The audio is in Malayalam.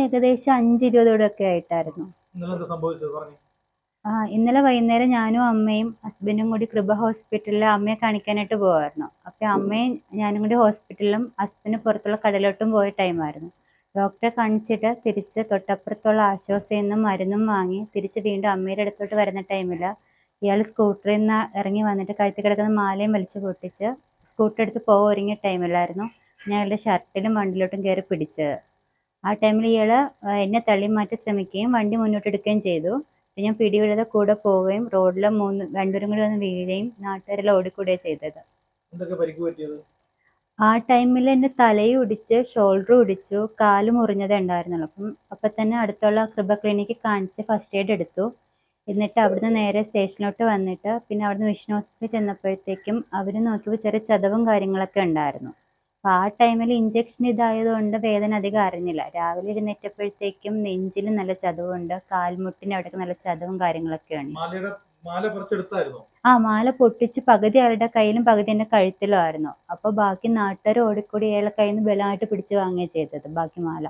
ഏകദേശം 5:20 ആയിട്ടായിരുന്നു. ഇന്നലെ വൈകുന്നേരം ഞാനും അമ്മയും ഹസ്ബൻഡും കൂടി കൃപ ഹോസ്പിറ്റലിൽ അമ്മയെ കാണിക്കാനായിട്ട് പോവായിരുന്നു. അപ്പോൾ അമ്മയും ഞാനും കൂടി ഹോസ്പിറ്റലിലും ഹസ്ബൻഡ് പുറത്തുള്ള കടയിലോട്ടും പോയ ടൈമായിരുന്നു. ഡോക്ടറെ കാണിച്ചിട്ട് തിരിച്ച് തൊട്ടപ്പുറത്തുള്ള ആശ്വാസയിൽ നിന്നും മരുന്നും വാങ്ങി തിരിച്ച് വീണ്ടും അമ്മയുടെ അടുത്തോട്ട് വരുന്ന ടൈമിൽ ഇയാൾ സ്കൂട്ടറിൽ നിന്ന് ഇറങ്ങി വന്നിട്ട് കഴുത്തിൽ കിടക്കുന്ന മാലയും വലിച്ചു പൊട്ടിച്ച് സ്കൂട്ടർ എടുത്ത് പോകാൻ ഒരുങ്ങിയ ടൈമിലായിരുന്നു ഞങ്ങളുടെ ഷർട്ടിലും വണ്ടിയിലോട്ടും കയറി പിടിച്ചത്. ആ ടൈമിൽ ഇയാൾ എന്നെ തള്ളി മാറ്റി ശ്രമിക്കുകയും വണ്ടി മുന്നോട്ടെടുക്കുകയും ചെയ്തു. ഞാൻ പിടിവിടാതെ കൂടെ പോവുകയും റോഡിൽ രണ്ടുപേരും കൂടി വന്ന് വീഴുകയും നാട്ടുകാരെല്ലാം ഓടിക്കൂടുകയാണ് ചെയ്തത്. ആ ടൈമിൽ എൻ്റെ തലയും ഒടിച്ച് ഷോൾഡർ ഒടിച്ചു, കാല് മുറിഞ്ഞതേ ഉണ്ടായിരുന്നുള്ളൂ. അപ്പം തന്നെ അടുത്തുള്ള കൃപ ക്ലിനിക്കിൽ കാണിച്ച് ഫസ്റ്റ് എയ്ഡ് എടുത്തു. എന്നിട്ട് അവിടുന്ന് നേരെ സ്റ്റേഷനിലോട്ട് വന്നിട്ട് പിന്നെ അവിടുന്ന് വിഷ്ണു ഹോസ്പിറ്റലിൽ ചെന്നപ്പോഴത്തേക്കും അവർ നോക്കിയപ്പോൾ ചെറിയ ചതവും കാര്യങ്ങളൊക്കെ ഉണ്ടായിരുന്നു. അപ്പോൾ ആ ടൈമിൽ ഇഞ്ചക്ഷൻ ഇതായതുകൊണ്ട് വേദന അധികം അറിഞ്ഞില്ല. രാവിലെ എഴുന്നേറ്റപ്പോഴത്തേക്കും നെഞ്ചിൽ നല്ല ചതവുണ്ട്, കാൽമുട്ടിൻ്റെ അവിടെയൊക്കെ നല്ല ചതവും കാര്യങ്ങളൊക്കെ ഉണ്ട്. മാല പൊട്ടിച്ച് പകുതി അവരുടെ കയ്യിലും പകുതി എൻ്റെ കഴുത്തിലും ആയിരുന്നു. അപ്പോൾ ബാക്കി നാട്ടുകാർ ഓടിക്കൂടി അയാളെ കയ്യിൽ നിന്ന് ബലമായിട്ട് പിടിച്ച് വാങ്ങുകയാണ് ചെയ്തത് ബാക്കി മാല.